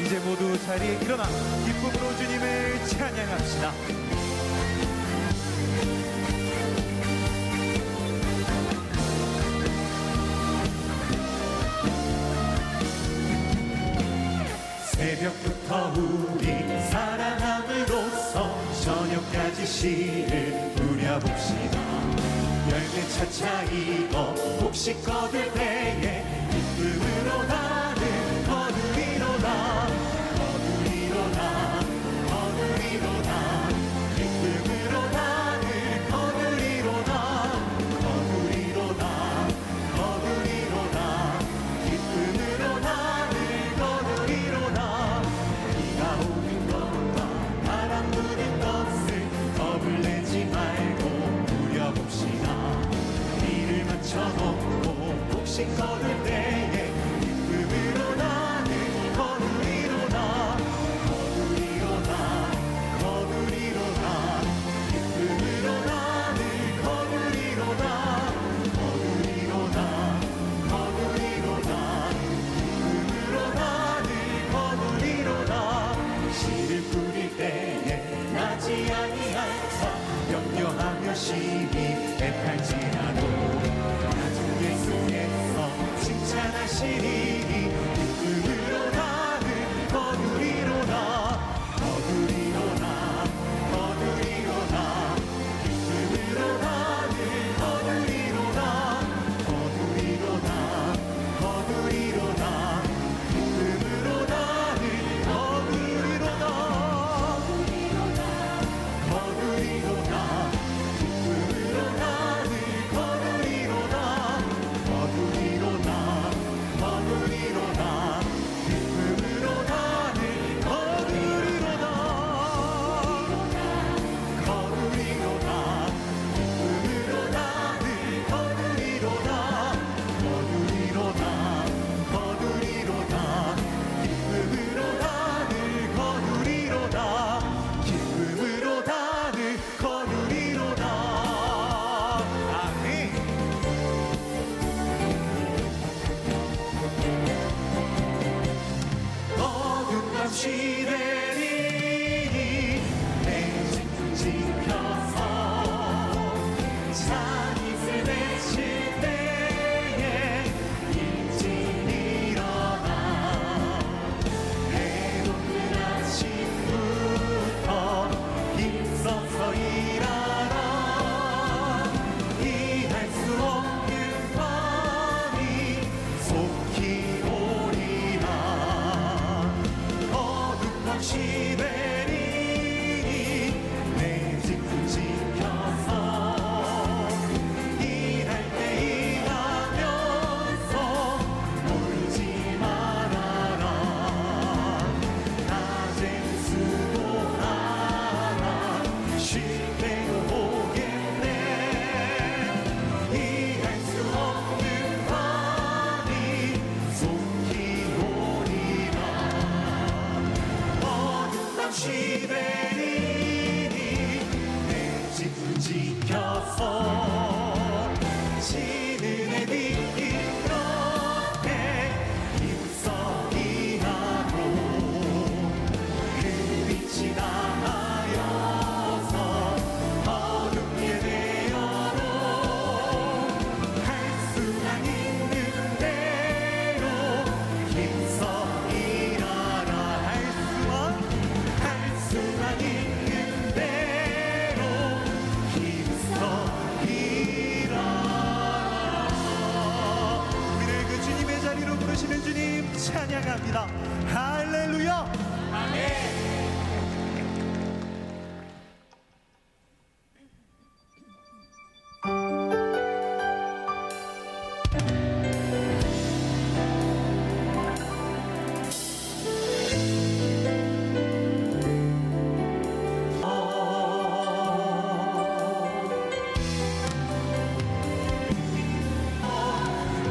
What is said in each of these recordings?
이제 모두 자리에 일어나 기쁨으로 주님을 찬양합시다. 새벽부터 우리 사랑함으로써 저녁까지 시를 누려봅시다. 열매 차차 익어 곡식 거둘 때에 기쁨으로 나는 거두리로다. 거두리로다. 거두리로다. 기쁨으로 나는 거두리로다. 거두리로다. 거두리로다. 기쁨으로 나는 거두리로다. 비가 오는 것과 바람 부는 것을 겁을 내지 말고 누려봅시다. 이를 맞춰놓고 곡식 거둘 때에 기쁨으로 나는 거두리로다. 거두리로다. 거두리로다. 기쁨으로 나는 거두리로다. 거두리로다. 거두리로다. 기쁨으로 나는 거두리로다. 씨를 뿌릴 때에 나지 아니하사 염려하며 심히 애탈지라도 나중 예수께서 칭찬하시리니 기쁨으로 나는 거두리로다. 거두리로다. 거두리로다. 기쁨으로 나는 거두리로다. 거두리로다. 거두리로다. 기쁨으로 나는 거두리로다. 거두리로다. 기쁨으로 나는 거두리로다. 거두리로다. 거두리로다. 기쁨으로 나는 거두리로다. 거두리로다. 기쁨으로 나는 거두리로다. 거두리로다. 거두리로다. 기쁨으로 나는 거두리로다. 기쁨으로 나는 거두리로다. 아멘. 어둠 밤 시내리니 내 집 지켜서 잔이슬 내칠 때에 일찍 일어나 해돋는 아침부터 힘써서 일하라. 이해할 수 없는 밤이 속히 오리라. 어둠 밤 시내리니 내 집 지켜서 일할 때 일하면서 울지 말아라. 낮엔 수고하나 쉴 때도 오겠네. 이해할 수 없는 밤이 속히 오리라. 어둠 밤 시내리니 내 집 지켜서 지는 해 빛길 옆에 힘써 일하고 그 빛이 나하여서 어둠 예배여로 할 수만 있는 대로 힘써 일하라. 할 수만 있는 대로 힘써 일하라. 우리를 그 주님의 자리로 부르시는 주님 찬양합니다. 할렐루야. 아멘.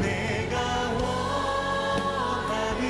내가 원하는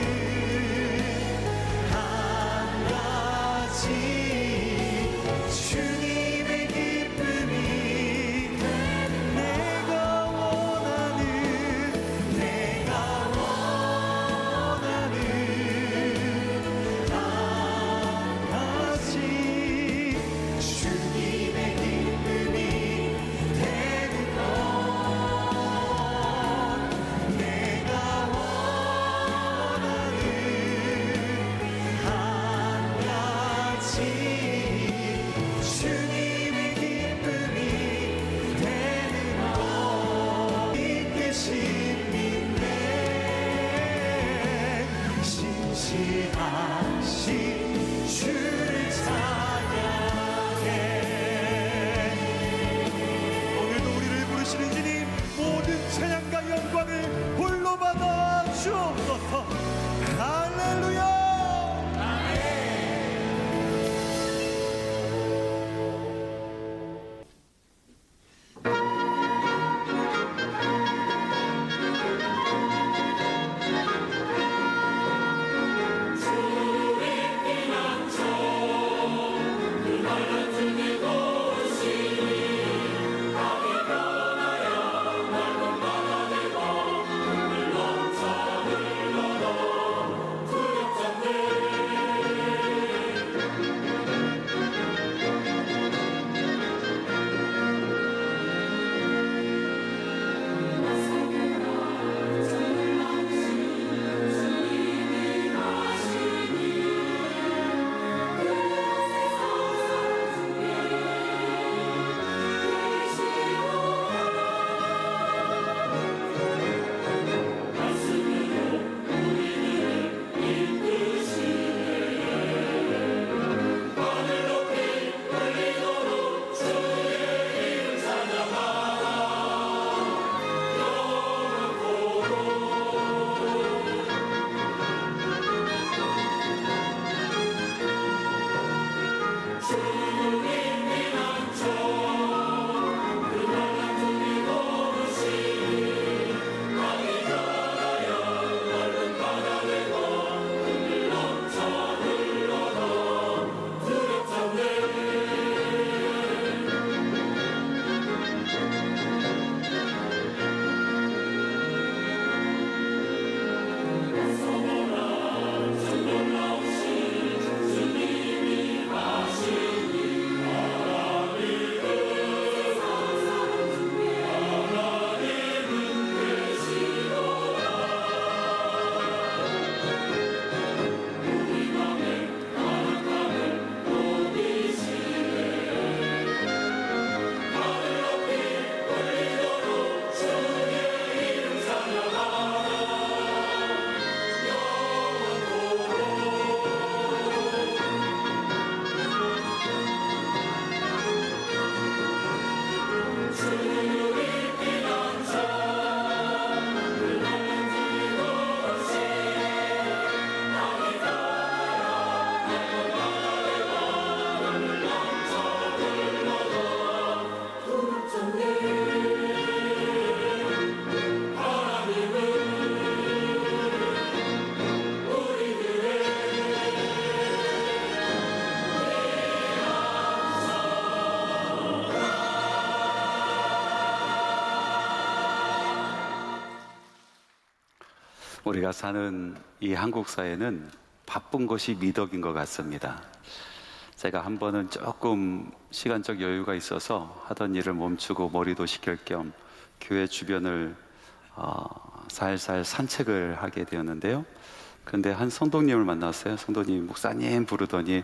우리가 사는 이 한국 사회는 바쁜 것이 미덕인 것 같습니다. 제가 한 번은 조금 시간적 여유가 있어서 하던 일을 멈추고 머리도 식힐 겸 교회 주변을 살살 산책을 하게 되었는데요. 그런데 한 성도님을 만났어요. 성도님, 목사님 부르더니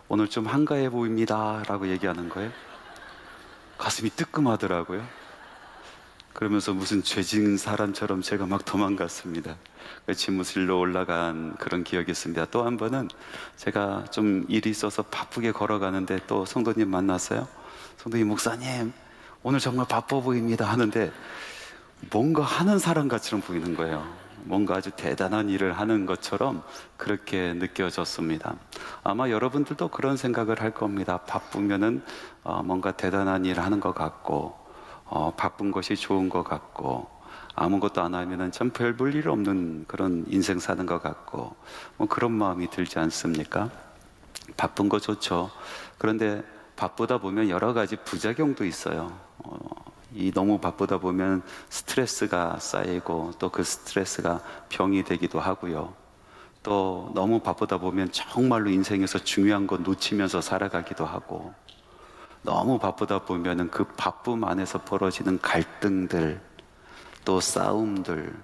오늘 좀 한가해 보입니다 라고 얘기하는 거예요. 가슴이 뜨끔하더라고요. 그러면서 무슨 죄진 사람처럼 제가 막 도망갔습니다. 집무실로 올라간 그런 기억이 있습니다. 또 한 번은 제가 좀 일이 있어서 바쁘게 걸어가는데 또 성도님 만났어요. 성도님, 목사님 오늘 정말 바빠 보입니다 하는데 뭔가 하는 사람같이 보이는 거예요. 뭔가 아주 대단한 일을 하는 것처럼 그렇게 느껴졌습니다. 아마 여러분들도 그런 생각을 할 겁니다. 바쁘면은 뭔가 대단한 일을 하는 것 같고 바쁜 것이 좋은 것 같고 아무것도 안 하면은 참 별 볼 일 없는 그런 인생 사는 것 같고 뭐 그런 마음이 들지 않습니까? 바쁜 거 좋죠. 그런데 바쁘다 보면 여러 가지 부작용도 있어요. 너무 바쁘다 보면 스트레스가 쌓이고 또 그 스트레스가 병이 되기도 하고요. 또 너무 바쁘다 보면 정말로 인생에서 중요한 거 놓치면서 살아가기도 하고, 너무 바쁘다 보면은 그 바쁨 안에서 벌어지는 갈등들, 또 싸움들,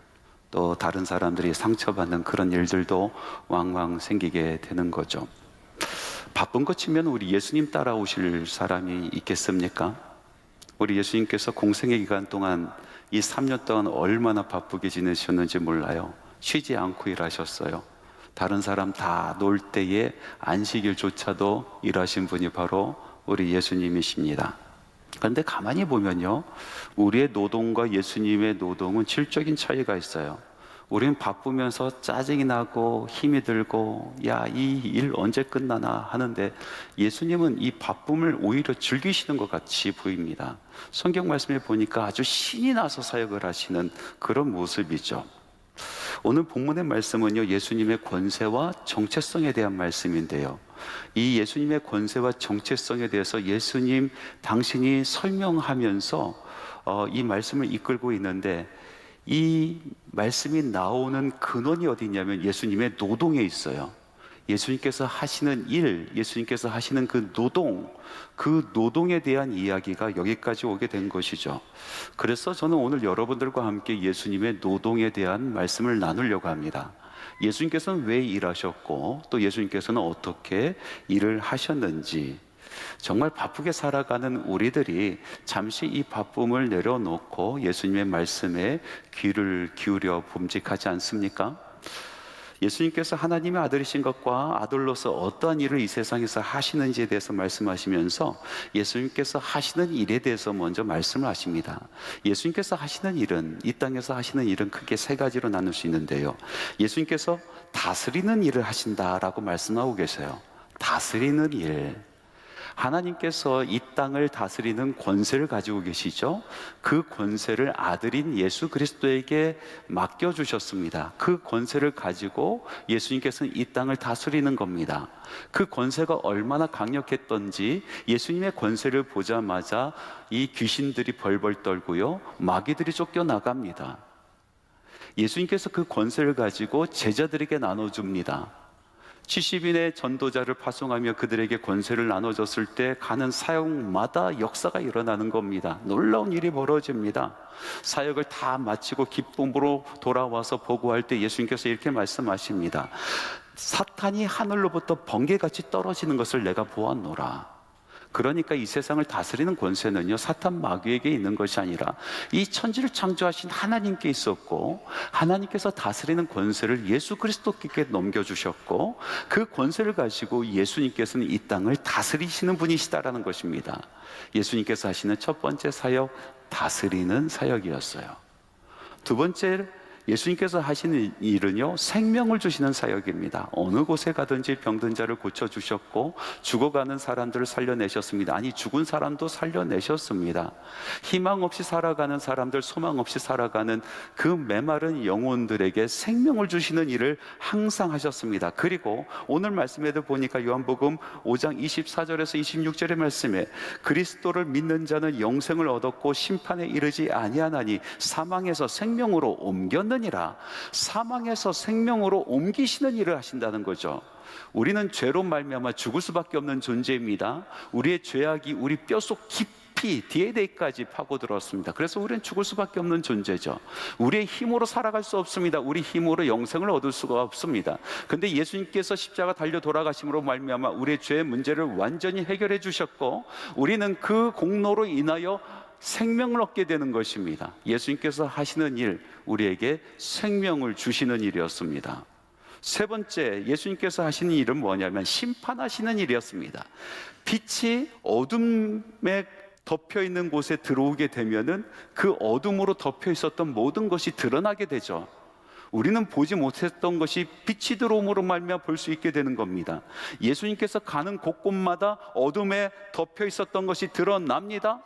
또 다른 사람들이 상처받는 그런 일들도 왕왕 생기게 되는 거죠. 바쁜 거 치면 우리 예수님 따라오실 사람이 있겠습니까? 우리 예수님께서 공생의 기간 동안 이 3년 동안 얼마나 바쁘게 지내셨는지 몰라요. 쉬지 않고 일하셨어요. 다른 사람 다 놀 때에 안식일조차도 일하신 분이 바로 우리 예수님이십니다. 그런데 가만히 보면요, 우리의 노동과 예수님의 노동은 질적인 차이가 있어요. 우리는 바쁘면서 짜증이 나고 힘이 들고 야, 이 일 언제 끝나나 하는데 예수님은 이 바쁨을 오히려 즐기시는 것 같이 보입니다. 성경 말씀에 보니까 아주 신이 나서 사역을 하시는 그런 모습이죠. 오늘 본문의 말씀은요, 예수님의 권세와 정체성에 대한 말씀인데요, 이 예수님의 권세와 정체성에 대해서 예수님 당신이 설명하면서 이 말씀을 이끌고 있는데, 이 말씀이 나오는 근원이 어디 있냐면 예수님의 노동에 있어요. 예수님께서 하시는 일, 예수님께서 하시는 그 노동에 대한 이야기가 여기까지 오게 된 것이죠. 그래서 저는 오늘 여러분들과 함께 예수님의 노동에 대한 말씀을 나누려고 합니다. 예수님께서는 왜 일하셨고 또 예수님께서는 어떻게 일을 하셨는지, 정말 바쁘게 살아가는 우리들이 잠시 이 바쁨을 내려놓고 예수님의 말씀에 귀를 기울여 봄직하지 않습니까? 예수님께서 하나님의 아들이신 것과 아들로서 어떠한 일을 이 세상에서 하시는지에 대해서 말씀하시면서 예수님께서 하시는 일에 대해서 먼저 말씀을 하십니다. 예수님께서 하시는 일은, 이 땅에서 하시는 일은 크게 세 가지로 나눌 수 있는데요, 예수님께서 다스리는 일을 하신다라고 말씀하고 계세요. 다스리는 일, 하나님께서 이 땅을 다스리는 권세를 가지고 계시죠. 그 권세를 아들인 예수 그리스도에게 맡겨주셨습니다. 그 권세를 가지고 예수님께서는 이 땅을 다스리는 겁니다. 그 권세가 얼마나 강력했던지 예수님의 권세를 보자마자 이 귀신들이 벌벌 떨고요, 마귀들이 쫓겨나갑니다. 예수님께서 그 권세를 가지고 제자들에게 나눠줍니다. 70인의 전도자를 파송하며 그들에게 권세를 나눠줬을 때 가는 사역마다 역사가 일어나는 겁니다. 놀라운 일이 벌어집니다. 사역을 다 마치고 기쁨으로 돌아와서 보고할 때 예수님께서 이렇게 말씀하십니다. 사탄이 하늘로부터 번개같이 떨어지는 것을 내가 보았노라. 그러니까 이 세상을 다스리는 권세는요, 사탄 마귀에게 있는 것이 아니라 이 천지를 창조하신 하나님께 있었고, 하나님께서 다스리는 권세를 예수 그리스도께 넘겨주셨고, 그 권세를 가지고 예수님께서는 이 땅을 다스리시는 분이시다라는 것입니다. 예수님께서 하시는 첫 번째 사역, 다스리는 사역이었어요. 두 번째, 예수님께서 하시는 일은요, 생명을 주시는 사역입니다. 어느 곳에 가든지 병든 자를 고쳐주셨고 죽어가는 사람들을 살려내셨습니다. 아니, 죽은 사람도 살려내셨습니다. 희망 없이 살아가는 사람들, 소망 없이 살아가는 그 메마른 영혼들에게 생명을 주시는 일을 항상 하셨습니다. 그리고 오늘 말씀에도 보니까 요한복음 5장 24절에서 26절의 말씀에 그리스도를 믿는 자는 영생을 얻었고 심판에 이르지 아니하나니 사망에서 생명으로 옮겼느니라 하느니라. 사망에서 생명으로 옮기시는 일을 하신다는 거죠. 우리는 죄로 말미암아 죽을 수밖에 없는 존재입니다. 우리의 죄악이 우리 뼛속 깊이 DNA까지 파고들었습니다. 그래서 우리는 죽을 수밖에 없는 존재죠. 우리의 힘으로 살아갈 수 없습니다. 우리 힘으로 영생을 얻을 수가 없습니다. 근데 예수님께서 십자가 달려 돌아가심으로 말미암아 우리의 죄의 문제를 완전히 해결해 주셨고, 우리는 그 공로로 인하여 생명을 얻게 되는 것입니다. 예수님께서 하시는 일, 우리에게 생명을 주시는 일이었습니다. 세 번째, 예수님께서 하시는 일은 뭐냐면 심판하시는 일이었습니다. 빛이 어둠에 덮여 있는 곳에 들어오게 되면은 그 어둠으로 덮여 있었던 모든 것이 드러나게 되죠. 우리는 보지 못했던 것이 빛이 들어옴으로 말미암아 볼 수 있게 되는 겁니다. 예수님께서 가는 곳곳마다 어둠에 덮여 있었던 것이 드러납니다.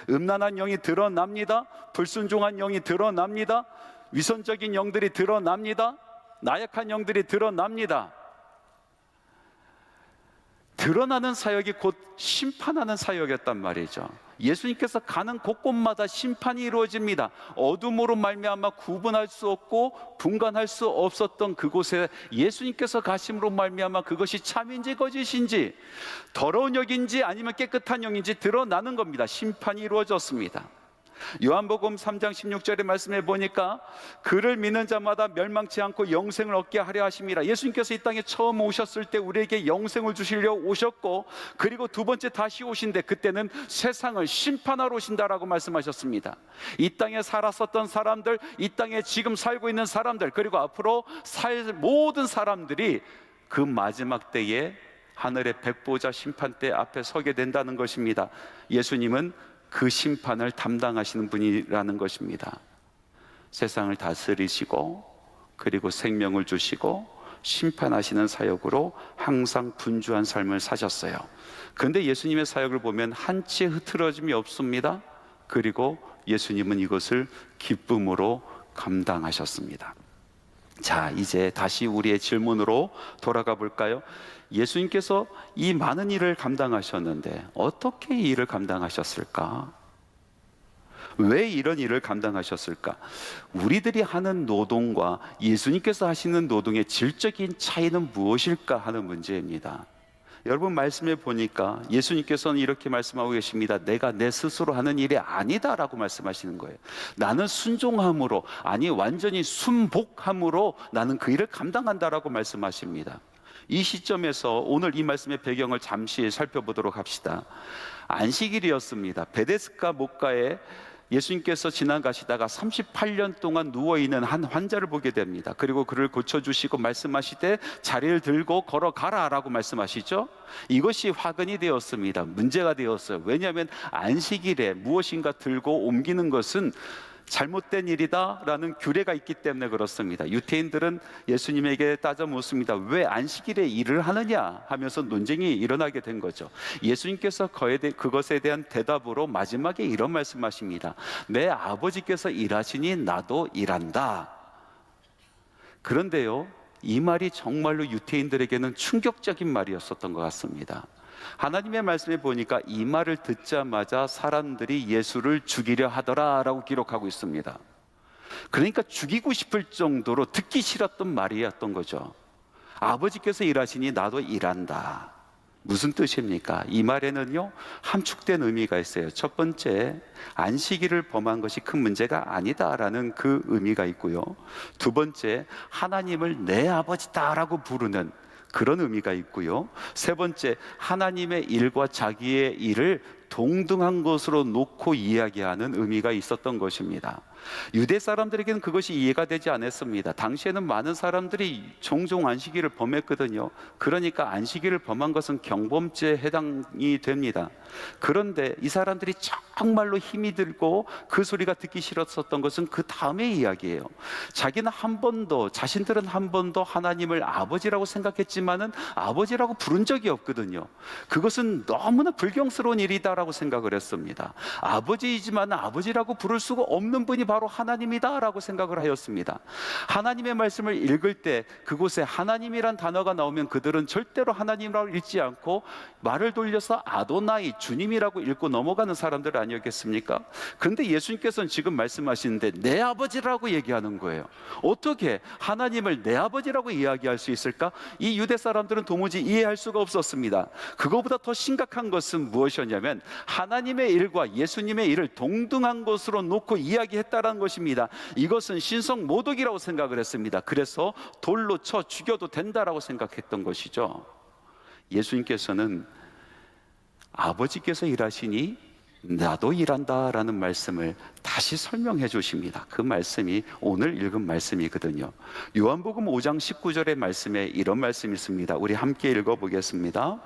음란한 영이 드러납니다. 불순종한 영이 드러납니다. 위선적인 영들이 드러납니다. 나약한 영들이 드러납니다. 드러나는 사역이 곧 심판하는 사역이었단 말이죠. 예수님께서 가는 곳곳마다 심판이 이루어집니다. 어둠으로 말미암아 구분할 수 없고 분간할 수 없었던 그곳에 예수님께서 가심으로 말미암아 그것이 참인지 거짓인지, 더러운 영인지 아니면 깨끗한 영인지 드러나는 겁니다. 심판이 이루어졌습니다. 요한복음 3장 16절의 말씀에 보니까 그를 믿는 자마다 멸망치 않고 영생을 얻게 하려 하심이라. 예수님께서 이 땅에 처음 오셨을 때 우리에게 영생을 주시려 오셨고, 그리고 두 번째 다시 오신데 그때는 세상을 심판하러 오신다라고 말씀하셨습니다. 이 땅에 살았었던 사람들, 이 땅에 지금 살고 있는 사람들, 그리고 앞으로 살 모든 사람들이 그 마지막 때에 하늘의 백보자 심판대 앞에 서게 된다는 것입니다. 예수님은 그 심판을 담당하시는 분이라는 것입니다. 세상을 다스리시고, 그리고 생명을 주시고 심판하시는 사역으로 항상 분주한 삶을 사셨어요. 그런데 예수님의 사역을 보면 한치의 흐트러짐이 없습니다. 그리고 예수님은 이것을 기쁨으로 감당하셨습니다. 자, 이제 다시 우리의 질문으로 돌아가 볼까요? 예수님께서 이 많은 일을 감당하셨는데 어떻게 이 일을 감당하셨을까? 왜 이런 일을 감당하셨을까? 우리들이 하는 노동과 예수님께서 하시는 노동의 질적인 차이는 무엇일까 하는 문제입니다. 여러분, 말씀에 보니까 예수님께서는 이렇게 말씀하고 계십니다. 내가 내 스스로 하는 일이 아니다라고 말씀하시는 거예요. 나는 순종함으로, 아니 완전히 순복함으로 나는 그 일을 감당한다라고 말씀하십니다. 이 시점에서 오늘 이 말씀의 배경을 잠시 살펴보도록 합시다. 안식일이었습니다. 베데스다 목가에 예수님께서 지나가시다가 38년 동안 누워있는 한 환자를 보게 됩니다. 그리고 그를 고쳐주시고 말씀하시되 자리를 들고 걸어가라 라고 말씀하시죠. 이것이 화근이 되었습니다. 문제가 되었어요. 왜냐하면 안식일에 무엇인가 들고 옮기는 것은 잘못된 일이다 라는 규례가 있기 때문에 그렇습니다. 유대인들은 예수님에게 따져 묻습니다. 왜 안식일에 일을 하느냐 하면서 논쟁이 일어나게 된 거죠. 예수님께서 그것에 대한 대답으로 마지막에 이런 말씀하십니다. 내 아버지께서 일하시니 나도 일한다. 그런데요, 이 말이 정말로 유대인들에게는 충격적인 말이었었던 것 같습니다. 하나님의 말씀에 보니까 이 말을 듣자마자 사람들이 예수를 죽이려 하더라라고 기록하고 있습니다. 그러니까 죽이고 싶을 정도로 듣기 싫었던 말이었던 거죠. 아버지께서 일하시니 나도 일한다. 무슨 뜻입니까? 이 말에는요, 함축된 의미가 있어요. 첫 번째, 안식일을 범한 것이 큰 문제가 아니다라는 그 의미가 있고요. 두 번째, 하나님을 내 아버지다라고 부르는 그런 의미가 있고요. 세 번째, 하나님의 일과 자기의 일을 동등한 것으로 놓고 이야기하는 의미가 있었던 것입니다. 유대 사람들에게는 그것이 이해가 되지 않았습니다. 당시에는 많은 사람들이 종종 안식일을 범했거든요. 그러니까 안식일을 범한 것은 경범죄에 해당이 됩니다. 그런데 이 사람들이 정말로 힘이 들고 그 소리가 듣기 싫었었던 것은 그 다음의 이야기예요. 자신들은 한 번도 하나님을 아버지라고 생각했지만은 아버지라고 부른 적이 없거든요. 그것은 너무나 불경스러운 일이다라고 생각을 했습니다. 아버지이지만 아버지라고 부를 수가 없는 분이 바로 하나님이다라고 생각을 하였습니다. 하나님의 말씀을 읽을 때 그곳에 하나님이란 단어가 나오면 그들은 절대로 하나님이라고 읽지 않고 말을 돌려서 아도나이, 주님이라고 읽고 넘어가는 사람들 아니었겠습니까? 그런데 예수님께서는 지금 말씀하시는데 내 아버지라고 얘기하는 거예요. 어떻게 하나님을 내 아버지라고 이야기할 수 있을까? 이 유대 사람들은 도무지 이해할 수가 없었습니다. 그거보다 더 심각한 것은 무엇이었냐면 하나님의 일과 예수님의 일을 동등한 것으로 놓고 이야기했다라는 것입니다. 이것은 신성 모독이라고 생각을 했습니다. 그래서 돌로 쳐 죽여도 된다라고 생각했던 것이죠. 예수님께서는 아버지께서 일하시니 나도 일한다라는 말씀을 다시 설명해 주십니다. 그 말씀이 오늘 읽은 말씀이거든요. 요한복음 5장 19절의 말씀에 이런 말씀이 있습니다. 우리 함께 읽어보겠습니다.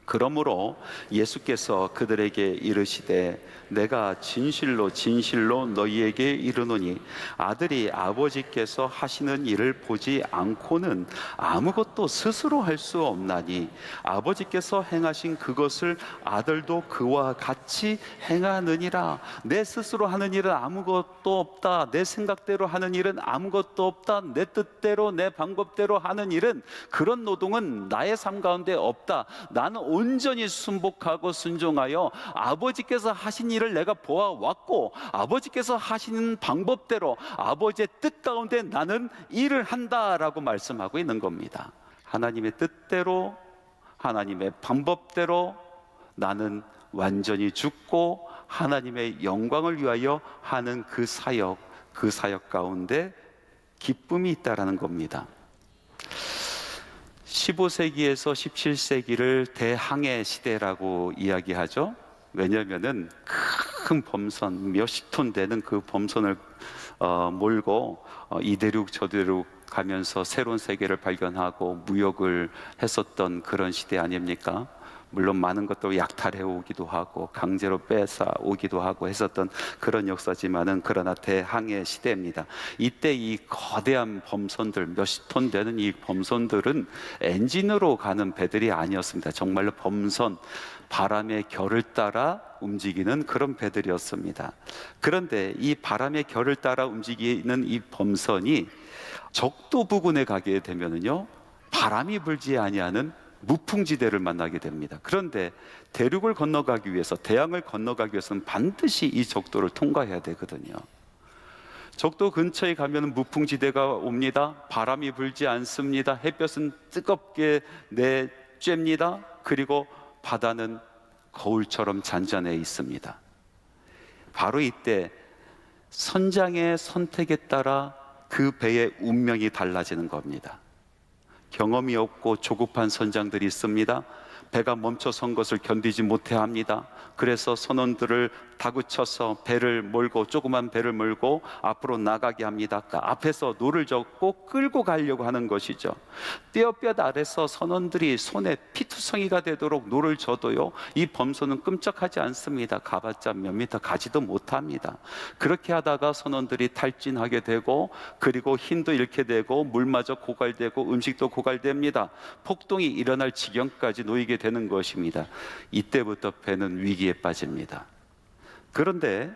그러므로 예수께서 그들에게 이르시되 내가 진실로 진실로 너희에게 이르노니 아들이 아버지께서 하시는 일을 보지 않고는 아무것도 스스로 할 수 없나니 아버지께서 행하신 그것을 아들도 그와 같이 행하느니라. 내 스스로 하는 일은 아무것도 없다. 내 생각대로 하는 일은 아무것도 없다. 내 뜻대로 내 방법대로 하는 일은 그런 노동은 나의 삶 가운데 없다. 나는 온전히 순복하고 순종하여 아버지께서 하신 일을 내가 보아왔고 아버지께서 하시는 방법대로 아버지의 뜻 가운데 나는 일을 한다라고 말씀하고 있는 겁니다. 하나님의 뜻대로 하나님의 방법대로 나는 완전히 죽고 하나님의 영광을 위하여 하는 그 사역 가운데 기쁨이 있다라는 겁니다. 15세기에서 17세기를 대항해 시대라고 이야기하죠. 왜냐하면은 큰 범선 몇십 톤 되는 그 범선을 몰고 이 대륙 저 대륙 가면서 새로운 세계를 발견하고 무역을 했었던 그런 시대 아닙니까? 물론 많은 것도 약탈해 오기도 하고 강제로 뺏어 오기도 하고 했었던 그런 역사지만은 그러나 대항해 시대입니다. 이때 이 거대한 범선들 몇십 톤 되는 이 범선들은 엔진으로 가는 배들이 아니었습니다. 정말로 범선, 바람의 결을 따라 움직이는 그런 배들이었습니다. 그런데 이 바람의 결을 따라 움직이는 이 범선이 적도 부근에 가게 되면은요 바람이 불지 아니하는 무풍지대를 만나게 됩니다. 그런데 대륙을 건너가기 위해서 대양을 건너가기 위해서는 반드시 이 적도를 통과해야 되거든요. 적도 근처에 가면 무풍지대가 옵니다. 바람이 불지 않습니다. 햇볕은 뜨겁게 내쬐입니다. 그리고 바다는 거울처럼 잔잔해 있습니다. 바로 이때 선장의 선택에 따라 그 배의 운명이 달라지는 겁니다. 경험이 없고 조급한 선장들이 있습니다. 배가 멈춰선 것을 견디지 못해 합니다. 그래서 선원들을 다구쳐서 배를 몰고 조그만 배를 몰고 앞으로 나가게 합니다. 앞에서 노를 젓고 끌고 가려고 하는 것이죠. 떼어볕 아래서 선원들이 손에 피투성이가 되도록 노를 젓어요. 이 범선은 끔찍하지 않습니다. 가봤자 몇 미터 가지도 못합니다. 그렇게 하다가 선원들이 탈진하게 되고 그리고 힘도 잃게 되고 물마저 고갈되고 음식도 고갈됩니다. 폭동이 일어날 지경까지 놓이게 되는 것입니다. 이때부터 배는 위기에 빠집니다. 그런데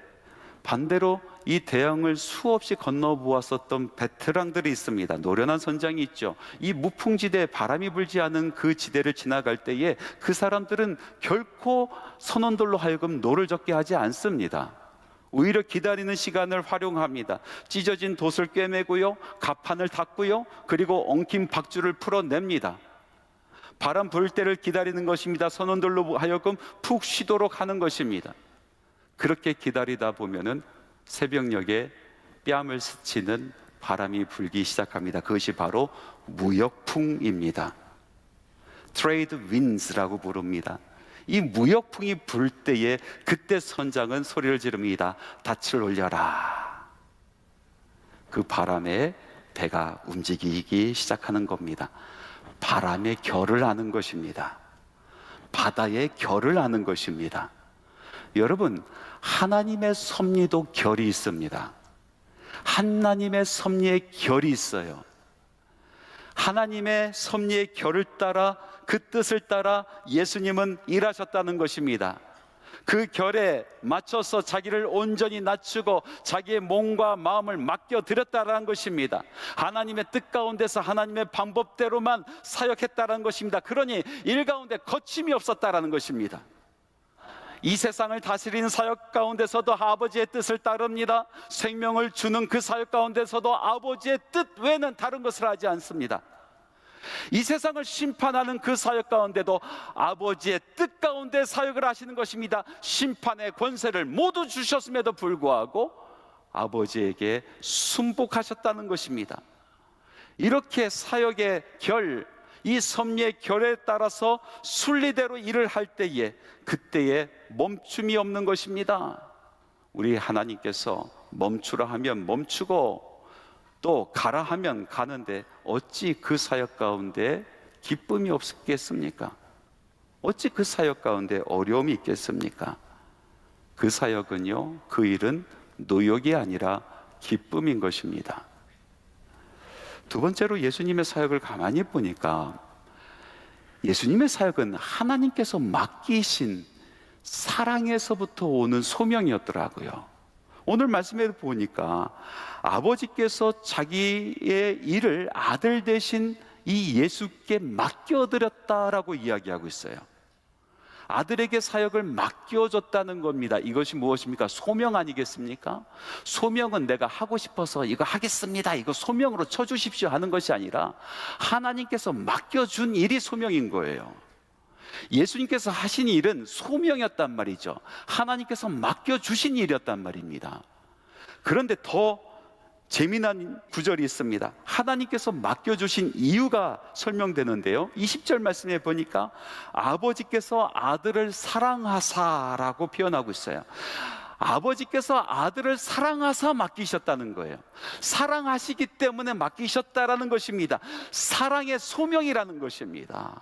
반대로 이 대양을 수없이 건너보았었던 베테랑들이 있습니다. 노련한 선장이 있죠. 이 무풍지대, 바람이 불지 않은 그 지대를 지나갈 때에 그 사람들은 결코 선원들로 하여금 노를 젓게 하지 않습니다. 오히려 기다리는 시간을 활용합니다. 찢어진 돛을 꿰매고요, 갑판을 닫고요, 그리고 엉킨 박줄을 풀어냅니다. 바람 불 때를 기다리는 것입니다. 선원들로 하여금 푹 쉬도록 하는 것입니다. 그렇게 기다리다 보면은 새벽녘에 뺨을 스치는 바람이 불기 시작합니다. 그것이 바로 무역풍입니다. 트레이드 윈즈라고 부릅니다. 이 무역풍이 불 때에 그때 선장은 소리를 지릅니다. 닻을 올려라. 그 바람에 배가 움직이기 시작하는 겁니다. 바람의 결을 아는 것입니다. 바다의 결을 아는 것입니다. 여러분, 하나님의 섭리도 결이 있습니다. 하나님의 섭리의 결이 있어요. 하나님의 섭리의 결을 따라 그 뜻을 따라 예수님은 일하셨다는 것입니다. 그 결에 맞춰서 자기를 온전히 낮추고 자기의 몸과 마음을 맡겨드렸다라는 것입니다. 하나님의 뜻 가운데서 하나님의 방법대로만 사역했다라는 것입니다. 그러니 일 가운데 거침이 없었다라는 것입니다. 이 세상을 다스리는 사역 가운데서도 아버지의 뜻을 따릅니다. 생명을 주는 그 사역 가운데서도 아버지의 뜻 외에는 다른 것을 하지 않습니다. 이 세상을 심판하는 그 사역 가운데도 아버지의 뜻 가운데 사역을 하시는 것입니다. 심판의 권세를 모두 주셨음에도 불구하고 아버지에게 순복하셨다는 것입니다. 이렇게 사역의 결, 이 섭리의 결에 따라서 순리대로 일을 할 때에 그때에 멈춤이 없는 것입니다. 우리 하나님께서 멈추라 하면 멈추고 또 가라 하면 가는데 어찌 그 사역 가운데 기쁨이 없겠습니까? 어찌 그 사역 가운데 어려움이 있겠습니까? 그 사역은요, 그 일은 노역이 아니라 기쁨인 것입니다. 두 번째로 예수님의 사역을 가만히 보니까 예수님의 사역은 하나님께서 맡기신 사랑에서부터 오는 소명이었더라고요. 오늘 말씀에 보니까 아버지께서 자기의 일을 아들 대신 이 예수께 맡겨드렸다라고 이야기하고 있어요. 아들에게 사역을 맡겨줬다는 겁니다. 이것이 무엇입니까? 소명 아니겠습니까? 소명은 내가 하고 싶어서 이거 하겠습니다, 이거 소명으로 쳐주십시오 하는 것이 아니라 하나님께서 맡겨준 일이 소명인 거예요. 예수님께서 하신 일은 소명이었단 말이죠. 하나님께서 맡겨주신 일이었단 말입니다. 그런데 더 재미난 구절이 있습니다. 하나님께서 맡겨주신 이유가 설명되는데요, 20절 말씀에 보니까 아버지께서 아들을 사랑하사라고 표현하고 있어요. 아버지께서 아들을 사랑하사 맡기셨다는 거예요. 사랑하시기 때문에 맡기셨다라는 것입니다. 사랑의 소명이라는 것입니다.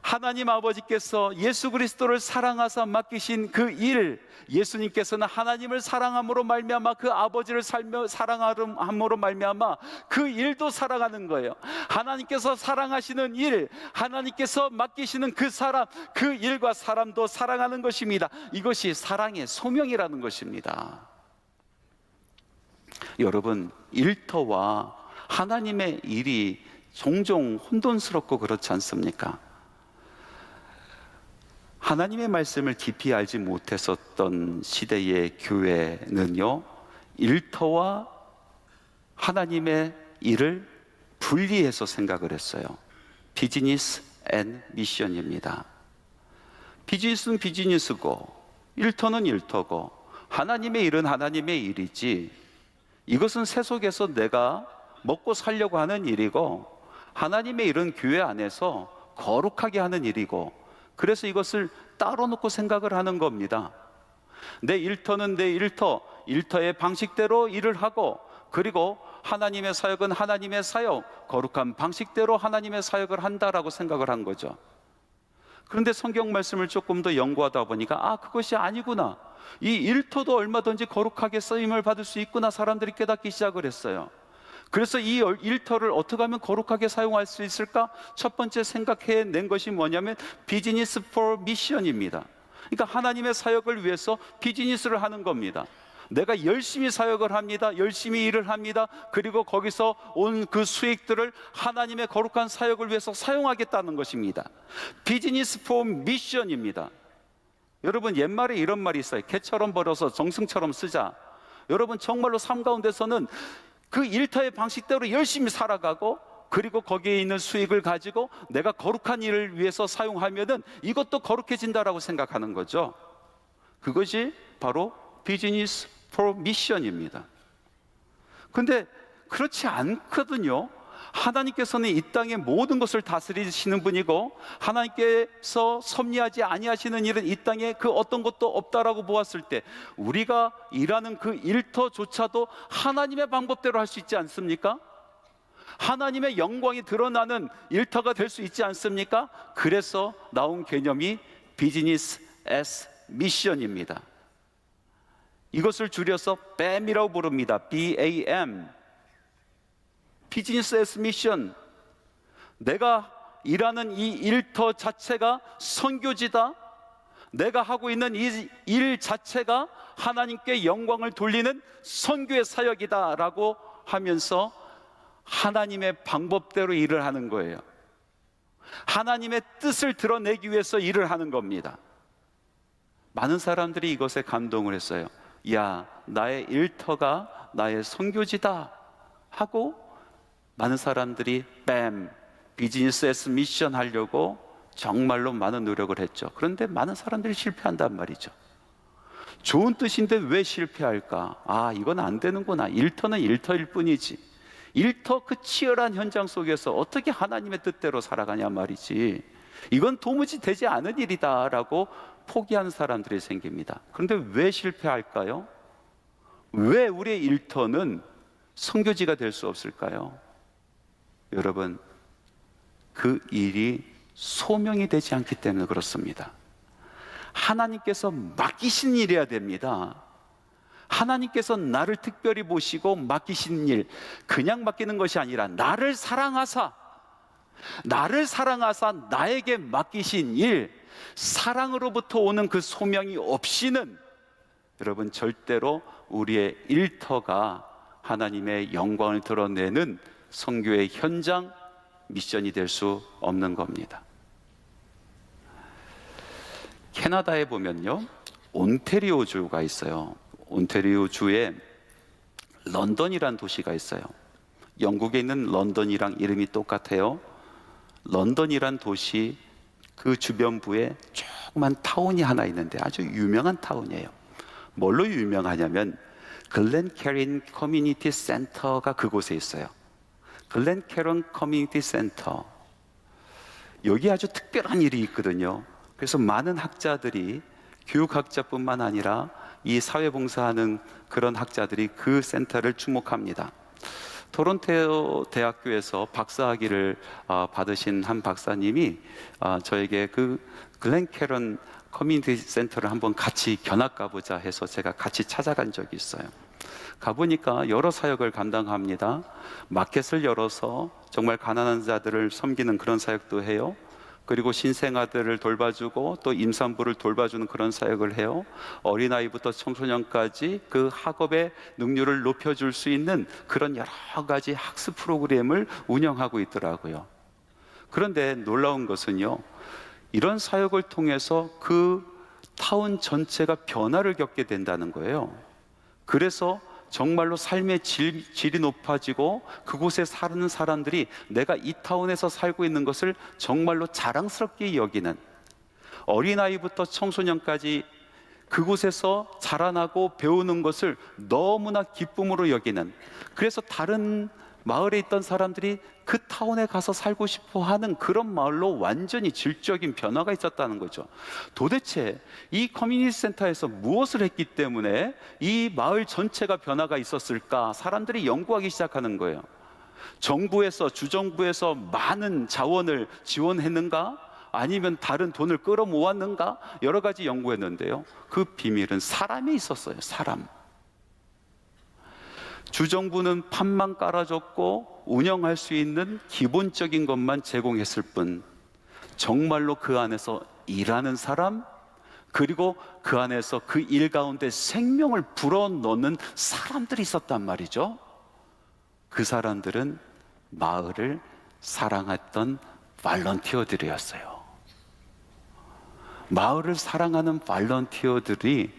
하나님 아버지께서 예수 그리스도를 사랑하사 맡기신 그 일, 예수님께서는 하나님을 사랑함으로 말미암아 그 아버지를 사랑함으로 말미암아 그 일도 사랑하는 거예요. 하나님께서 사랑하시는 일, 하나님께서 맡기시는 그 사람, 그 일과 사람도 사랑하는 것입니다. 이것이 사랑의 소명이라는 것입니다. 여러분, 일터와 하나님의 일이 종종 혼돈스럽고 그렇지 않습니까? 하나님의 말씀을 깊이 알지 못했었던 시대의 교회는요, 일터와 하나님의 일을 분리해서 생각을 했어요. 비즈니스 앤 미션입니다. 비즈니스는 비즈니스고 일터는 일터고 하나님의 일은 하나님의 일이지, 이것은 세속에서 내가 먹고 살려고 하는 일이고 하나님의 일은 교회 안에서 거룩하게 하는 일이고, 그래서 이것을 따로 놓고 생각을 하는 겁니다. 내 일터는 내 일터, 일터의 방식대로 일을 하고, 그리고 하나님의 사역은 하나님의 사역, 거룩한 방식대로 하나님의 사역을 한다라고 생각을 한 거죠. 그런데 성경 말씀을 조금 더 연구하다 보니까 그것이 아니구나, 이 일터도 얼마든지 거룩하게 쓰임을 받을 수 있구나, 사람들이 깨닫기 시작을 했어요. 그래서 이 일터를 어떻게 하면 거룩하게 사용할 수 있을까? 첫 번째 생각해낸 것이 뭐냐면 비즈니스 포 미션입니다. 그러니까 하나님의 사역을 위해서 비즈니스를 하는 겁니다. 내가 열심히 사역을 합니다. 열심히 일을 합니다. 그리고 거기서 온 그 수익들을 하나님의 거룩한 사역을 위해서 사용하겠다는 것입니다. 비즈니스 포 미션입니다. 여러분, 옛말에 이런 말이 있어요. 개처럼 벌어서 정승처럼 쓰자. 여러분, 정말로 삶 가운데서는 그 일터의 방식대로 열심히 살아가고, 그리고 거기에 있는 수익을 가지고 내가 거룩한 일을 위해서 사용하면은 이것도 거룩해진다라고 생각하는 거죠. 그것이 바로 비즈니스 포 미션입니다. 근데 그렇지 않거든요. 하나님께서는 이 땅의 모든 것을 다스리시는 분이고, 하나님께서 섭리하지 아니하시는 일은 이 땅에 그 어떤 것도 없다라고 보았을 때 우리가 일하는 그 일터조차도 하나님의 방법대로 할 수 있지 않습니까? 하나님의 영광이 드러나는 일터가 될 수 있지 않습니까? 그래서 나온 개념이 비즈니스 as 미션입니다. 이것을 줄여서 BAM이라고 부릅니다. BAM, 비즈니스 에스 미션. 내가 일하는 이 일터 자체가 선교지다, 내가 하고 있는 이 일 자체가 하나님께 영광을 돌리는 선교의 사역이다라고 하면서 하나님의 방법대로 일을 하는 거예요. 하나님의 뜻을 드러내기 위해서 일을 하는 겁니다. 많은 사람들이 이것에 감동을 했어요. 야, 나의 일터가 나의 선교지다 하고 많은 사람들이 비즈니스 에스 미션 하려고 정말로 많은 노력을 했죠. 그런데 많은 사람들이 실패한단 말이죠. 좋은 뜻인데 왜 실패할까? 아, 이건 안 되는구나. 일터는 일터일 뿐이지. 일터 그 치열한 현장 속에서 어떻게 하나님의 뜻대로 살아가냐 말이지. 이건 도무지 되지 않은 일이다라고 포기하는 사람들이 생깁니다. 그런데 왜 실패할까요? 왜 우리의 일터는 선교지가 될 수 없을까요? 여러분, 그 일이 소명이 되지 않기 때문에 그렇습니다. 하나님께서 맡기신 일이어야 됩니다. 하나님께서 나를 특별히 보시고 맡기신 일, 그냥 맡기는 것이 아니라 나를 사랑하사 나에게 맡기신 일, 사랑으로부터 오는 그 소명이 없이는 여러분 절대로 우리의 일터가 하나님의 영광을 드러내는 선교의 현장 미션이 될 수 없는 겁니다. 캐나다에 보면요, 온태리오주가 있어요. 온태리오주에 런던이란 도시가 있어요. 영국에 있는 런던이랑 이름이 똑같아요. 런던이란 도시 그 주변부에 조그만 타운이 하나 있는데 아주 유명한 타운이에요. 뭘로 유명하냐면 글렌캐런 커뮤니티 센터가 그곳에 있어요. 글렌캐런 커뮤니티 센터, 여기 아주 특별한 일이 있거든요. 그래서 많은 학자들이, 교육학자뿐만 아니라 이 사회봉사하는 그런 학자들이 그 센터를 주목합니다. 토론토 대학교에서 박사학위를 받으신 한 박사님이 저에게 그 글렌캐런 커뮤니티 센터를 한번 같이 견학 가보자 해서 제가 같이 찾아간 적이 있어요. 가보니까 여러 사역을 감당합니다. 마켓을 열어서 정말 가난한 자들을 섬기는 그런 사역도 해요. 그리고 신생아들을 돌봐주고 또 임산부를 돌봐주는 그런 사역을 해요. 어린아이부터 청소년까지 그 학업의 능률을 높여줄 수 있는 그런 여러 가지 학습 프로그램을 운영하고 있더라고요. 그런데 놀라운 것은요, 이런 사역을 통해서 그 타운 전체가 변화를 겪게 된다는 거예요. 그래서 정말로 삶의 질이 높아지고 그곳에 사는 사람들이 내가 이 타운에서 살고 있는 것을 정말로 자랑스럽게 여기는, 어린아이부터 청소년까지 그곳에서 자라나고 배우는 것을 너무나 기쁨으로 여기는, 그래서 다른 마을에 있던 사람들이 그 타운에 가서 살고 싶어 하는 그런 마을로 완전히 질적인 변화가 있었다는 거죠. 도대체 이 커뮤니티 센터에서 무엇을 했기 때문에 이 마을 전체가 변화가 있었을까? 사람들이 연구하기 시작하는 거예요. 정부에서, 주정부에서 많은 자원을 지원했는가? 아니면 다른 돈을 끌어모았는가? 여러 가지 연구했는데요, 그 비밀은 사람에 있었어요. 사람. 주정부는 판만 깔아줬고 운영할 수 있는 기본적인 것만 제공했을 뿐, 정말로 그 안에서 일하는 사람, 그리고 그 안에서 그 일 가운데 생명을 불어넣는 사람들이 있었단 말이죠. 그 사람들은 마을을 사랑했던 발런티어들이었어요. 마을을 사랑하는 발런티어들이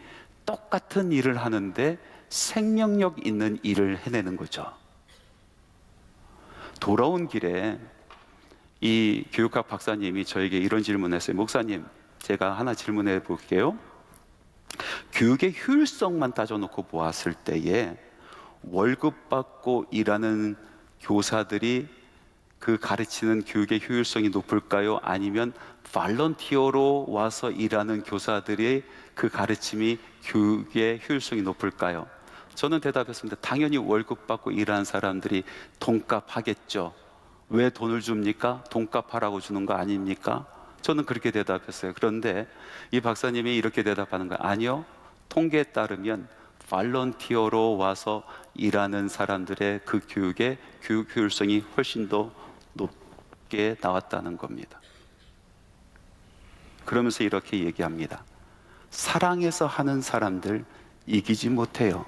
똑같은 일을 하는데 생명력 있는 일을 해내는 거죠. 돌아온 길에 이 교육학 박사님이 저에게 이런 질문을 했어요. 목사님, 제가 하나 질문해 볼게요. 교육의 효율성만 따져놓고 보았을 때에 월급 받고 일하는 교사들이 그 가르치는 교육의 효율성이 높을까요? 아니면 발런티어로 와서 일하는 교사들의 그 가르침이 교육의 효율성이 높을까요? 저는 대답했습니다. 당연히 월급 받고 일하는 사람들이 돈값 하겠죠. 왜 돈을 줍니까? 돈값 하라고 주는 거 아닙니까? 저는 그렇게 대답했어요. 그런데 이 박사님이 이렇게 대답하는 거예요. 아니요, 통계에 따르면 발런티어로 와서 일하는 사람들의 그 교육의 교육 효율성이 훨씬 더 높게 나왔다는 겁니다. 그러면서 이렇게 얘기합니다. 사랑해서 하는 사람들 이기지 못해요.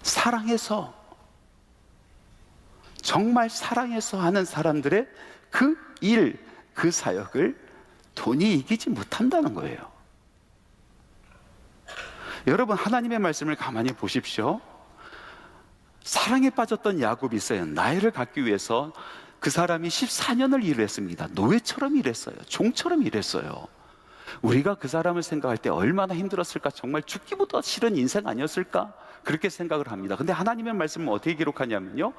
사랑해서, 정말 사랑해서 하는 사람들의 그 일, 그 사역을 돈이 이기지 못한다는 거예요. 여러분, 하나님의 말씀을 가만히 보십시오. 사랑에 빠졌던 야곱이 있어요. 나이를 갖기 위해서 그 사람이 14년을 일을 했습니다. 노예처럼 일했어요. 종처럼 일했어요. 우리가 그 사람을 생각할 때 얼마나 힘들었을까? 정말 죽기보다 싫은 인생 아니었을까? 그렇게 생각을 합니다. 근데 하나님의 말씀은 어떻게 기록하냐면요,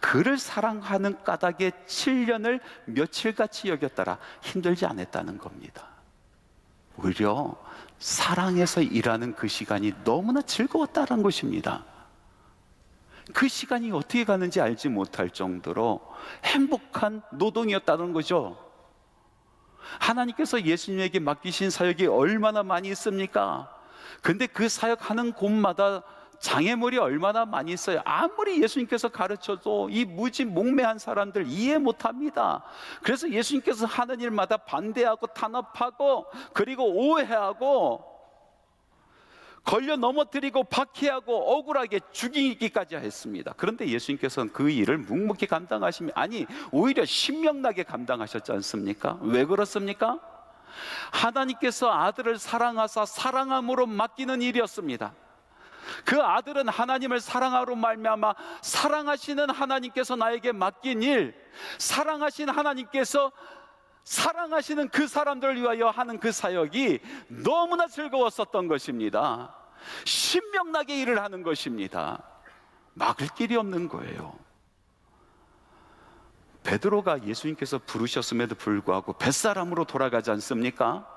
그를 사랑하는 까닭에 7년을 며칠같이 여겼더라. 힘들지 않았다는 겁니다. 오히려 사랑해서 일하는 그 시간이 너무나 즐거웠다는 것입니다. 그 시간이 어떻게 가는지 알지 못할 정도로 행복한 노동이었다는 거죠. 하나님께서 예수님에게 맡기신 사역이 얼마나 많이 있습니까? 근데 그 사역하는 곳마다 장애물이 얼마나 많이 있어요. 아무리 예수님께서 가르쳐도 이 무지몽매한 사람들 이해 못합니다. 그래서 예수님께서 하는 일마다 반대하고 탄압하고 그리고 오해하고 걸려 넘어뜨리고 박해하고 억울하게 죽이기까지 했습니다. 그런데 예수님께서는 그 일을 묵묵히 감당하시며, 아니 오히려 신명나게 감당하셨지 않습니까? 왜 그렇습니까? 하나님께서 아들을 사랑하사 사랑함으로 맡기는 일이었습니다. 그 아들은 하나님을 사랑하로 말미암아 사랑하시는 하나님께서 나에게 맡긴 일, 사랑하신 하나님께서 사랑하시는 그 사람들을 위하여 하는 그 사역이 너무나 즐거웠었던 것입니다. 신명나게 일을 하는 것입니다. 막을 길이 없는 거예요. 베드로가 예수님께서 부르셨음에도 불구하고 뱃사람으로 돌아가지 않습니까?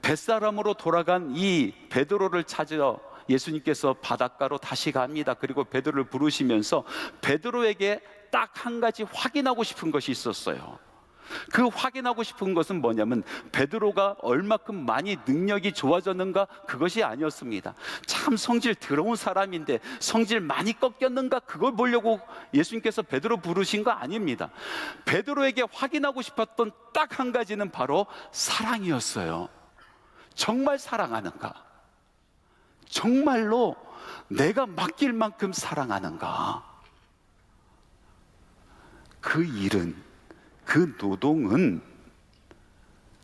뱃사람으로 돌아간 이 베드로를 찾으러 예수님께서 바닷가로 다시 갑니다. 그리고 베드로를 부르시면서 베드로에게 딱 한 가지 확인하고 싶은 것이 있었어요. 그 확인하고 싶은 것은 뭐냐면 베드로가 얼마큼 많이 능력이 좋아졌는가, 그것이 아니었습니다. 참 성질 더러운 사람인데 성질 많이 꺾였는가, 그걸 보려고 예수님께서 베드로 부르신 거 아닙니다. 베드로에게 확인하고 싶었던 딱 한 가지는 바로 사랑이었어요. 정말 사랑하는가? 정말로 내가 맡길 만큼 사랑하는가? 그 일은, 그 노동은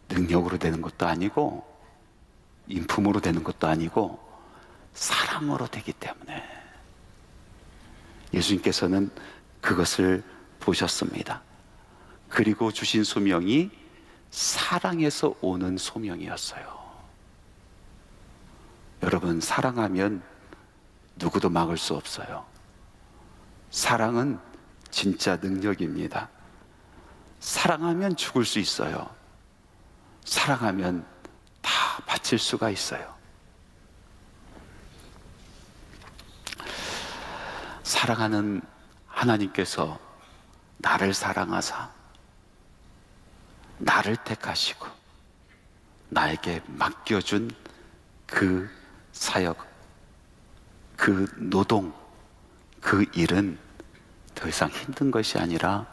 능력으로 되는 것도 아니고 인품으로 되는 것도 아니고 사랑으로 되기 때문에 예수님께서는 그것을 보셨습니다. 그리고 주신 소명이 사랑에서 오는 소명이었어요. 여러분, 사랑하면 누구도 막을 수 없어요. 사랑은 진짜 능력입니다. 사랑하면 죽을 수 있어요. 사랑하면 다 바칠 수가 있어요. 사랑하는 하나님께서 나를 사랑하사 나를 택하시고 나에게 맡겨준 그 사역, 그 노동, 그 일은 더 이상 힘든 것이 아니라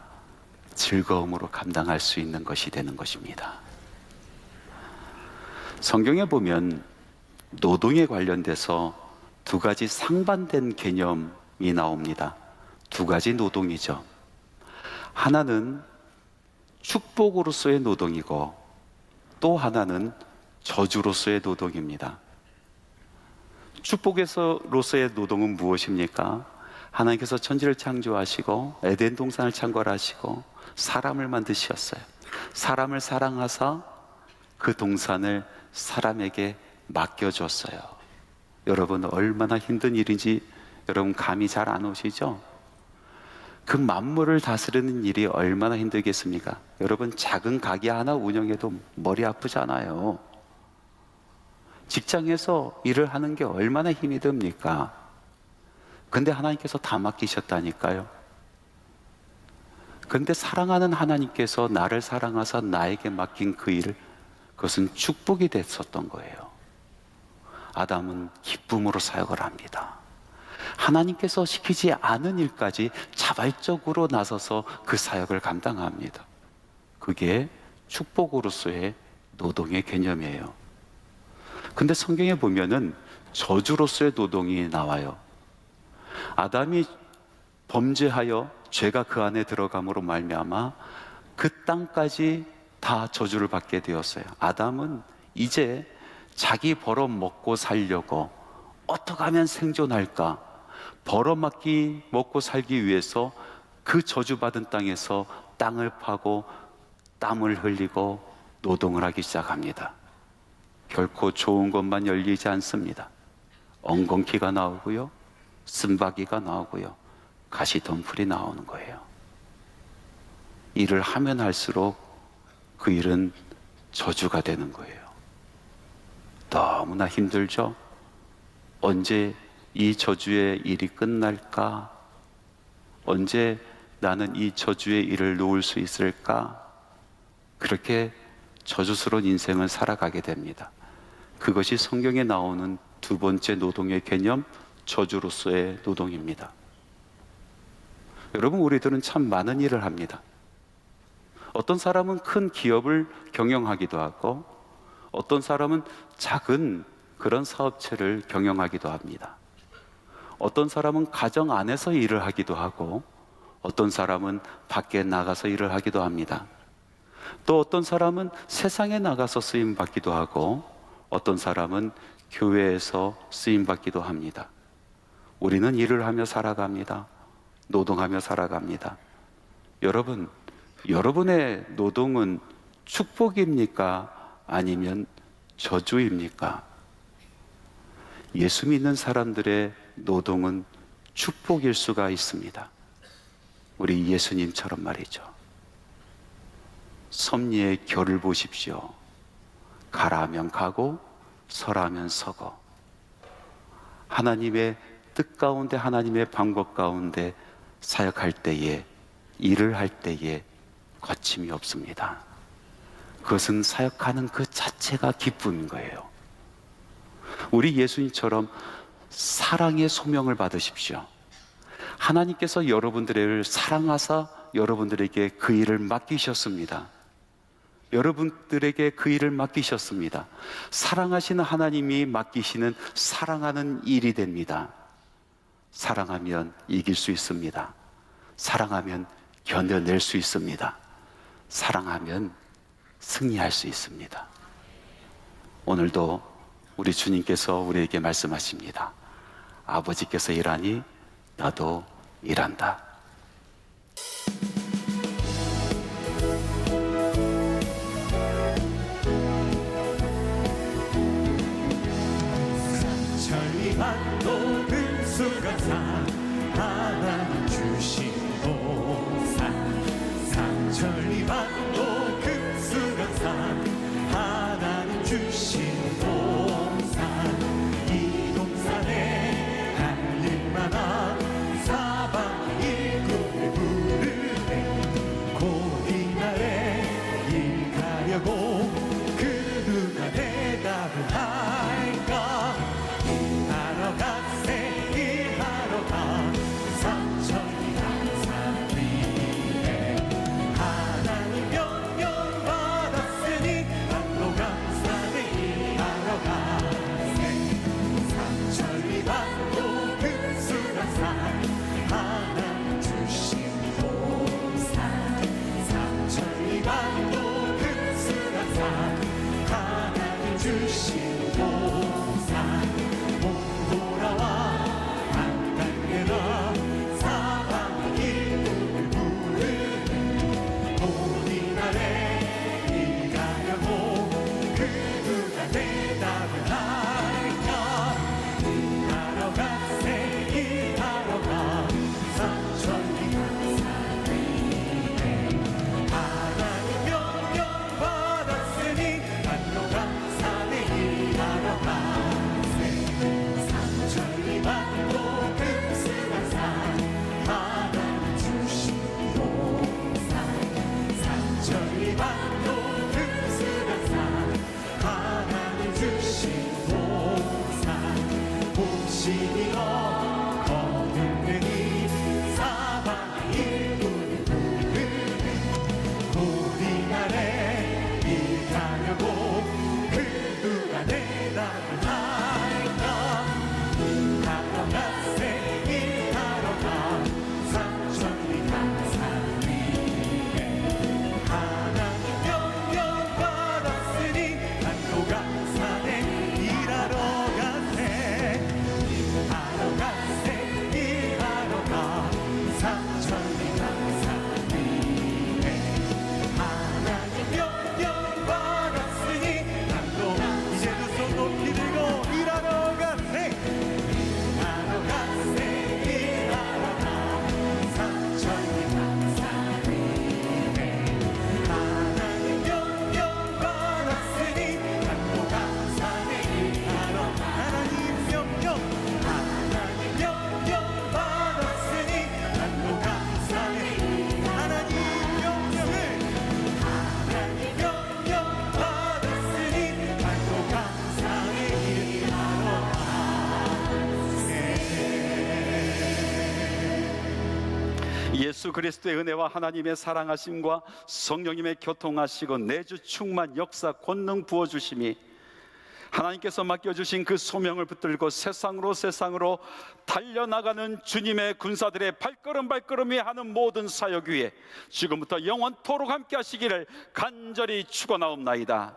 즐거움으로 감당할 수 있는 것이 되는 것입니다. 성경에 보면 노동에 관련돼서 두 가지 상반된 개념이 나옵니다. 두 가지 노동이죠. 하나는 축복으로서의 노동이고 또 하나는 저주로서의 노동입니다. 축복으로서의 노동은 무엇입니까? 하나님께서 천지를 창조하시고 에덴 동산을 창궐하시고 사람을 만드셨어요. 사람을 사랑하사 그 동산을 사람에게 맡겨줬어요. 여러분, 얼마나 힘든 일인지 여러분 감이 잘 안 오시죠? 그 만물을 다스리는 일이 얼마나 힘들겠습니까? 여러분, 작은 가게 하나 운영해도 머리 아프잖아요. 직장에서 일을 하는 게 얼마나 힘이 듭니까? 근데 하나님께서 다 맡기셨다니까요. 근데 사랑하는 하나님께서 나를 사랑하사 나에게 맡긴 그 일, 그것은 축복이 됐었던 거예요. 아담은 기쁨으로 사역을 합니다. 하나님께서 시키지 않은 일까지 자발적으로 나서서 그 사역을 감당합니다. 그게 축복으로서의 노동의 개념이에요. 근데 성경에 보면은 저주로서의 노동이 나와요. 아담이 범죄하여 죄가 그 안에 들어감으로 말미암아 그 땅까지 다 저주를 받게 되었어요. 아담은 이제 자기 벌어 먹고 살려고 어떻게 하면 생존할까, 벌어먹기 먹고 살기 위해서 그 저주받은 땅에서 땅을 파고 땀을 흘리고 노동을 하기 시작합니다. 결코 좋은 것만 열리지 않습니다. 엉겅퀴가 나오고요, 쓴바귀가 나오고요, 가시덤불이 나오는 거예요. 일을 하면 할수록 그 일은 저주가 되는 거예요. 너무나 힘들죠? 언제 이 저주의 일이 끝날까? 언제 나는 이 저주의 일을 놓을 수 있을까? 그렇게 저주스러운 인생을 살아가게 됩니다. 그것이 성경에 나오는 두 번째 노동의 개념, 저주로서의 노동입니다. 여러분, 우리들은 참 많은 일을 합니다. 어떤 사람은 큰 기업을 경영하기도 하고, 어떤 사람은 작은 그런 사업체를 경영하기도 합니다. 어떤 사람은 가정 안에서 일을 하기도 하고, 어떤 사람은 밖에 나가서 일을 하기도 합니다. 또 어떤 사람은 세상에 나가서 쓰임 받기도 하고, 어떤 사람은 교회에서 쓰임 받기도 합니다. 우리는 일을 하며 살아갑니다. 노동하며 살아갑니다. 여러분, 여러분의 노동은 축복입니까? 아니면 저주입니까? 예수 믿는 사람들의 노동은 축복일 수가 있습니다. 우리 예수님처럼 말이죠. 섭리의 결을 보십시오. 가라 하면 가고 서라 하면 서고, 하나님의 뜻 가운데, 하나님의 방법 가운데 사역할 때에, 일을 할 때에 거침이 없습니다. 그것은 사역하는 그 자체가 기쁨인 거예요. 우리 예수님처럼 사랑의 소명을 받으십시오. 하나님께서 여러분들을 사랑하사 여러분들에게 그 일을 맡기셨습니다. 여러분들에게 그 일을 맡기셨습니다. 사랑하시는 하나님이 맡기시는 사랑하는 일이 됩니다. 사랑하면 이길 수 있습니다. 사랑하면 견뎌낼 수 있습니다. 사랑하면 승리할 수 있습니다. 오늘도 우리 주님께서 우리에게 말씀하십니다. 아버지께서 일하니 나도 일한다. 천리만 녹은 수강산 하나님 주신 보상, 삼천리만 녹은 수강산 하나님 주신 동산, 이 동산에 달릴만한 사방 일꾼을 부르네. 곧 이날에 일 가려고 그 누가 대답을 할까? 일하러 가세 일하러 가, 삼천리 항상 위에 하나님 명령 받았으니 반도 감사에 일하러 가세. 삼천리 반도 그 수강산 하나님 주신 보상, 삼천리 반도 그 수강산 하나님 주신 보상, 못 돌아와 안 당겨라 사방 일꾼을 부르네. 곧 이날에 일 가려고 그 누가 대답을 할까? 일하러 가세 일하러 가, 삼천리 항상 위에 하나님 명령 받았으니 반도 감사에 일하러 가세. 삼천리 반도 그 수강산 하나님 주신 보상, 삼천리 반도 그 수강산 하나님 주신 보상, 복신이여 거듭되니 사방 일꾼을 부르네. 곧 이날에 일 가려고 그 누가 대답을 예수 그리스도의 은혜와 하나님의 사랑하심과 성령님의 교통하시고 내주 충만 역사 권능 부어주심이 하나님께서 맡겨주신 그 소명을 붙들고 세상으로 달려나가는 주님의 군사들의 발걸음이 하는 모든 사역 위에 지금부터 영원토록 함께 하시기를 간절히 축원하옵나이다.